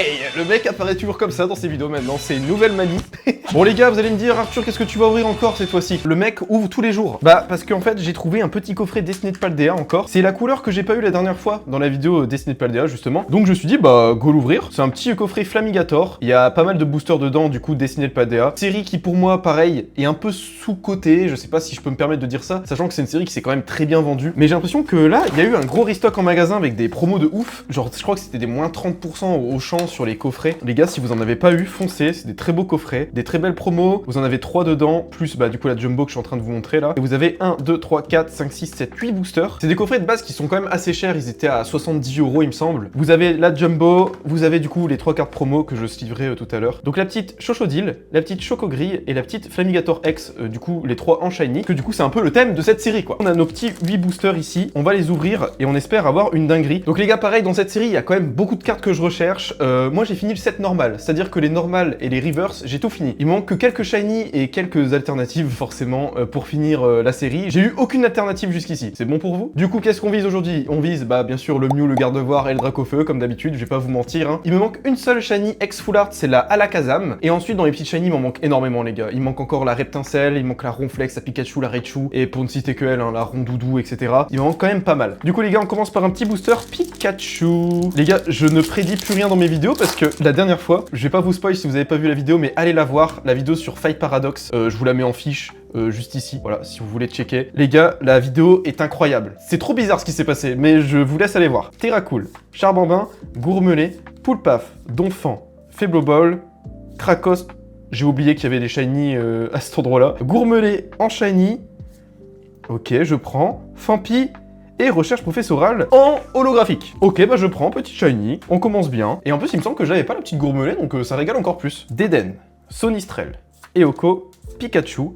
Hey, le mec apparaît toujours comme ça dans ses vidéos maintenant, c'est une nouvelle manie. Bon les gars, vous allez me dire, Arthur, qu'est-ce que tu vas ouvrir encore cette fois-ci? Le mec ouvre tous les jours. Bah, parce qu'en fait, j'ai trouvé un petit coffret Destiny de Paldea encore. C'est la couleur que j'ai pas eu la dernière fois dans la vidéo Destiny de Paldea, justement. Donc je me suis dit, bah, go l'ouvrir. C'est un petit coffret Flamigator. Il y a pas mal de boosters dedans, du coup, Destiny de Paldea. Série qui, pour moi, pareil, est un peu sous-cotée. Je sais pas si je peux me permettre de dire ça, sachant que c'est une série qui s'est quand même très bien vendue. Mais j'ai l'impression que là, il y a eu un gros restock en magasin avec des promos de ouf. Genre, je crois que c'était des moins 30% au champ sur les coffrets. Les gars, si vous en avez pas eu, foncez. C'est des très beaux coffrets, des très belles promos. Vous en avez 3 dedans, plus bah du coup la jumbo que je suis en train de vous montrer là. Et vous avez 1, 2, 3, 4, 5, 6, 7, 8 boosters. C'est des coffrets de base qui sont quand même assez chers. Ils étaient à 70 € il me semble. Vous avez la jumbo, vous avez du coup les 3 cartes promo que je livrerai tout à l'heure. Donc la petite Chochodile, la petite Chocogrille et la petite Flamigator X, du coup les 3 en shiny. Que du coup c'est un peu le thème de cette série quoi. On a nos petits 8 boosters ici. On va les ouvrir et on espère avoir une dinguerie. Donc les gars, pareil, dans cette série, il y a quand même beaucoup de cartes que je recherche. Moi j'ai fini le set normal, c'est-à-dire que les normales et les reverse, j'ai tout fini. Il me manque que quelques shiny et quelques alternatives forcément pour finir la série. J'ai eu aucune alternative jusqu'ici. C'est bon pour vous? Du coup, qu'est-ce qu'on vise aujourd'hui? On vise bah bien sûr le Mew, le Gardevoir et le Dracofeu comme d'habitude, je vais pas vous mentir hein. Il me manque une seule shiny ex full art, c'est la Alakazam. Et ensuite dans les petites shiny, il m'en manque énormément les gars. Il manque encore la Reptincelle, il manque la Ronflex, la Pikachu, la Raichu et pour ne citer que elle, hein, la Rondoudou, etc. Il me manque quand même pas mal. Du coup les gars, on commence par un petit booster Pikachu. Les gars, je ne prédis plus rien dans mes vidéos parce que la dernière fois, je vais pas vous spoil si vous avez pas vu la vidéo, mais allez la voir, la vidéo sur Fight Paradox, je vous la mets en fiche. Juste ici, voilà, si vous voulez checker. Les gars, la vidéo est incroyable. C'est trop bizarre ce qui s'est passé, mais je vous laisse aller voir. Terracool, Charbambin, Gourmelet, Poulpaf, Donphan, Faiblobol, Krakos, j'ai oublié qu'il y avait des shiny à cet endroit-là. Gourmelet en shiny, ok, je prends. Fampi et recherche professorale en holographique. Ok, bah je prends, petit shiny, on commence bien. Et en plus, il me semble que j'avais pas la petite Gourmelet, donc ça régale encore plus. Deden, Sonistrel, Eoko, Pikachu,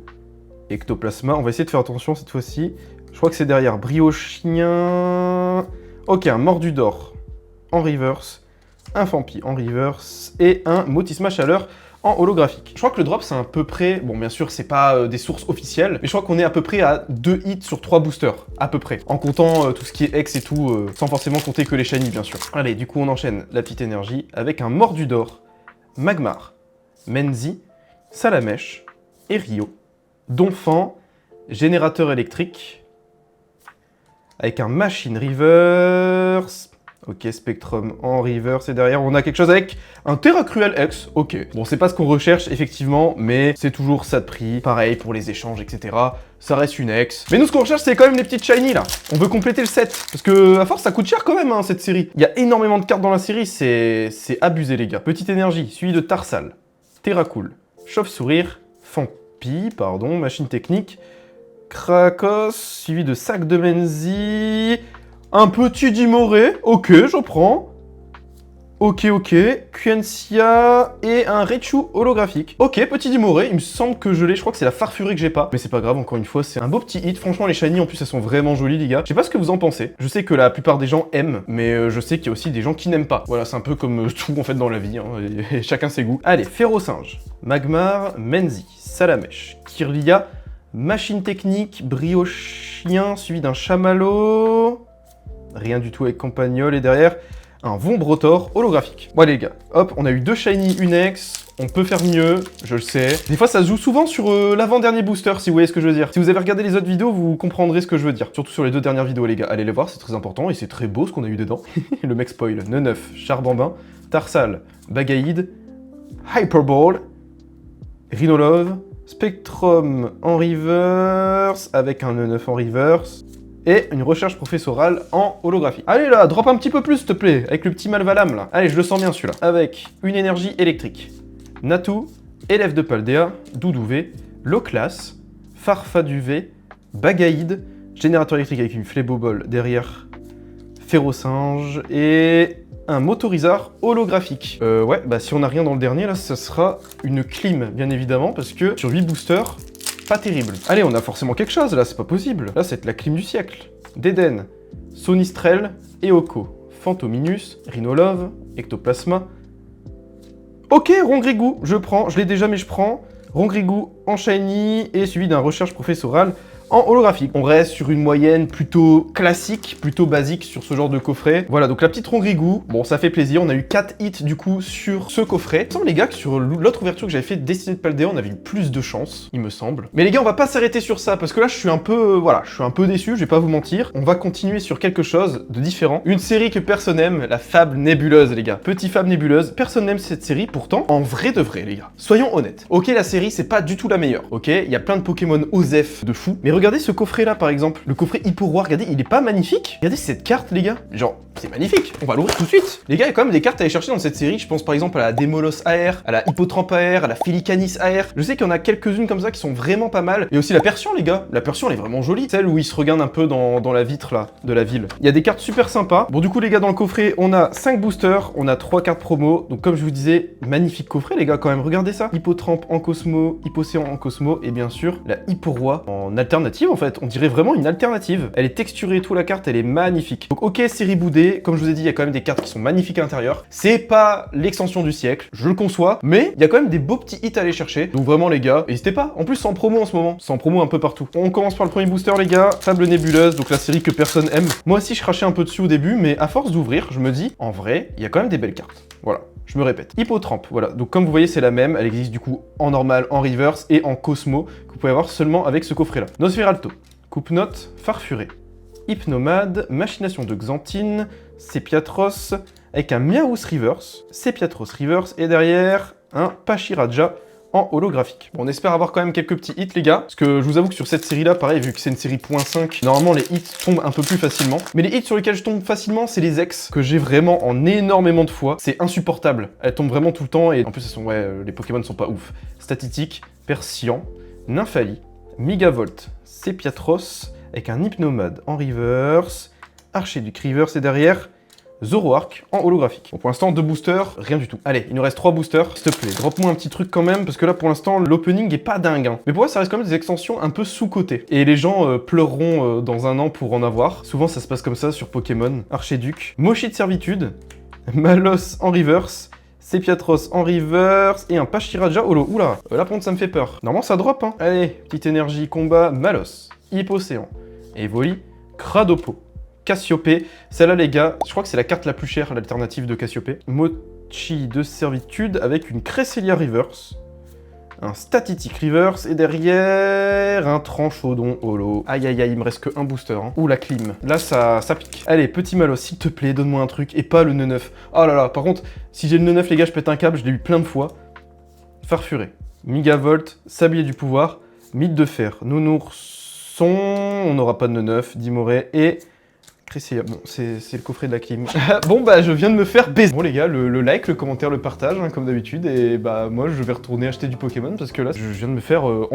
Ectoplasma, on va essayer de faire attention cette fois-ci. Je crois que c'est derrière Briochien. Ok, un Mordudor en reverse, un Fampi en reverse et un Motisma Chaleur en holographique. Je crois que le drop c'est à peu près, bon bien sûr c'est pas des sources officielles, mais je crois qu'on est à peu près à 2 hits sur 3 boosters, à peu près. En comptant tout ce qui est X et tout, sans forcément compter que les shiny bien sûr. Allez, du coup on enchaîne la petite énergie avec un Mordudor, Magmar, Menzi, Salamèche et Rio. Donphan, générateur électrique, avec un Machine Reverse, ok, Spectrum en reverse, et derrière on a quelque chose avec un Terracruel X, ok. Bon, c'est pas ce qu'on recherche effectivement, mais c'est toujours ça de prix, pareil pour les échanges, etc. Ça reste une X. Mais nous, ce qu'on recherche, c'est quand même les petites shiny là. On veut compléter le set, parce que à force, ça coûte cher quand même, hein, cette série. Il y a énormément de cartes dans la série, c'est abusé les gars. Petite énergie, suivi de Tarsal, Terracool, Chauve-Sourire, Fampi, pardon, Machine Technique, Krakos, suivi de Sac de Menzi, un petit Dimoré, ok, je prends. Ok, Quencia et un Raichu holographique. Ok, petit Dimoré, il me semble que je l'ai, je crois que c'est la Farfurie que j'ai pas. Mais c'est pas grave, encore une fois, c'est un beau petit hit. Franchement, les shiny, en plus, elles sont vraiment jolies, les gars. Je sais pas ce que vous en pensez. Je sais que la plupart des gens aiment, mais je sais qu'il y a aussi des gens qui n'aiment pas. Voilà, c'est un peu comme tout, en fait, dans la vie, hein, et chacun ses goûts. Allez, Férocinge, Magmar, Menzi, Salamèche, Kirlia, Machine Technique, Briochien, suivi d'un Chamallow. Rien du tout avec Campagnol, et derrière, un Vombrotor holographique. Bon allez les gars, hop, on a eu 2 shiny, une X, on peut faire mieux, je le sais. Des fois ça se joue souvent sur l'avant-dernier booster, si vous voyez ce que je veux dire. Si vous avez regardé les autres vidéos, vous comprendrez ce que je veux dire. Surtout sur les 2 dernières vidéos les gars, allez les voir, c'est très important, et c'est très beau ce qu'on a eu dedans. Le mec spoil, Neneuf, Charbambin, Tarsal, Bagaïd, Hyperball, Rhinolove, Spectrum en reverse, avec un Neneuf en reverse, et une recherche professorale en holographie. Allez là, drop un petit peu plus s'il te plaît, avec le petit Malvalam là. Allez, je le sens bien celui-là. Avec une énergie électrique. Natu, élève de Paldea, Doudouvé, Loclas, Farfaduvé, Bagaïd, générateur électrique avec une Flébobol derrière, Férocinge et un Motorizard holographique. Ouais, bah si on n'a rien dans le dernier là, ça sera une clim bien évidemment, parce que sur 8 boosters, pas terrible. Allez, on a forcément quelque chose là, c'est pas possible. Là, c'est la clim du siècle. Deden, Sonistrel, Eoko, Phantominus, Rhinolove, Ectoplasma. Ok, Rongrigou, je prends. Je l'ai déjà, mais je prends. Rongrigou en shiny et suivi d'un recherche professorale en holographique. On reste sur une moyenne plutôt classique, plutôt basique sur ce genre de coffret. Voilà, donc la petite Rongrigou, bon ça fait plaisir, on a eu 4 hits du coup sur ce coffret. Il me semble les gars que sur l'autre ouverture que j'avais fait Destinée de Paldea, on avait eu plus de chance, il me semble. Mais les gars, on va pas s'arrêter sur ça, parce que là je suis un peu, voilà, je suis un peu déçu, je vais pas vous mentir. On va continuer sur quelque chose de différent. Une série que personne n'aime, la Fable Nébuleuse les gars. Petit Fable Nébuleuse, personne n'aime cette série, pourtant, en vrai de vrai les gars. Soyons honnêtes. Ok, la série c'est pas du tout la meilleure, ok, il y a plein de Pokémon OSEF de fou, mais regardez ce coffret là par exemple, le coffret Hippo Roi, regardez, il est pas magnifique? Regardez cette carte les gars, genre, c'est magnifique, on va l'ouvrir tout de suite. Les gars, il y a quand même des cartes à aller chercher dans cette série, je pense par exemple à la Démolos AR, à la Hippotrampe AR, à la Félicanis AR, je sais qu'il y en a quelques-unes comme ça qui sont vraiment pas mal, et aussi la Persian les gars, la Persian elle est vraiment jolie, celle où il se regarde un peu dans la vitre là, de la ville. Il y a des cartes super sympas. Bon du coup les gars, dans le coffret, on a 5 boosters, on a 3 cartes promo, donc comme je vous disais, magnifique coffret les gars quand même, regardez ça. Hippotrampe en Cosmo, Hippocéan en Cosmo, et bien sûr la Hippo Roi en alternative en fait, on dirait vraiment une alternative. Elle est texturée et tout, la carte elle est magnifique. Donc ok, série boudée, comme je vous ai dit, il y a quand même des cartes qui sont magnifiques à l'intérieur. C'est pas l'extension du siècle, je le conçois, mais il y a quand même des beaux petits hits à aller chercher. Donc vraiment les gars, n'hésitez pas. En plus c'est en promo en ce moment, c'est en promo un peu partout. On commence par le premier booster les gars, Fable Nébuleuse, donc la série que personne aime. Moi aussi je crachais un peu dessus au début, mais à force d'ouvrir, je me dis, en vrai, il y a quand même des belles cartes. Voilà. Je me répète. Hippotrampe, voilà. Donc comme vous voyez, c'est la même. Elle existe du coup en normal, en reverse et en Cosmo, que vous pouvez avoir seulement avec ce coffret-là. Nosferalto, Coupe-Note, Farfuré, Hypnomade, Machination de Xantine, Sepiatros, avec un Miaous Reverse, Sepiatros Reverse, et derrière, un Pachiraja en holographique. Bon, on espère avoir quand même quelques petits hits les gars, parce que je vous avoue que sur cette série là, pareil, vu que c'est une série .5, normalement les hits tombent un peu plus facilement. Mais les hits sur lesquels je tombe facilement, c'est les ex, que j'ai vraiment en énormément de fois. C'est insupportable, elles tombent vraiment tout le temps, et en plus elles sont, ouais, les Pokémon sont pas ouf. Statitique, Persian, Nymphali, Megavolt, Sepiatros, avec un Hypnomade en reverse, Archiduc reverse, et derrière, Zoroark en holographique. Bon, pour l'instant, 2 boosters, rien du tout. Allez, il nous reste 3 boosters. S'il te plaît, drop-moi un petit truc quand même, parce que là, pour l'instant, l'opening est pas dingue. Hein. Mais pour moi, ça reste quand même des extensions un peu sous-cotées. Et les gens pleureront dans un an pour en avoir. Souvent, ça se passe comme ça sur Pokémon. Archiduc, Mochi de Servitude, Malos en reverse, Sepiatros en reverse, et un Pachiraja holo. Oula, là, par contre, ça me fait peur. Normalement, ça drop, hein. Allez, petite énergie, combat, Malos, Hippocéan, Evoli, Cradopo, Cassiopée, celle-là les gars, je crois que c'est la carte la plus chère, l'alternative de Cassiopée. Mochi de Servitude avec une Cresselia Reverse, un Statitic Reverse, et derrière un Tranchodon holo. Aïe aïe aïe, il me reste que un booster. Hein. Ouh la clim, là ça pique. Allez, petit Malos, s'il te plaît, donne-moi un truc, et pas le nœud 9. Oh là là, par contre, si j'ai le nœud 9 les gars, je pète un câble, je l'ai eu plein de fois. Farfuré, Megavolt, Sablier du Pouvoir, Mythe de Fer, Nounourson, on n'aura pas de nœud 9, Dimoré, et... Bon, c'est le coffret de la clim. Bon, bah, je viens de me faire baiser. Bon, les gars, le like, le commentaire, le partage, hein, comme d'habitude. Et bah, moi, je vais retourner acheter du Pokémon parce que là, je viens de me faire enculer.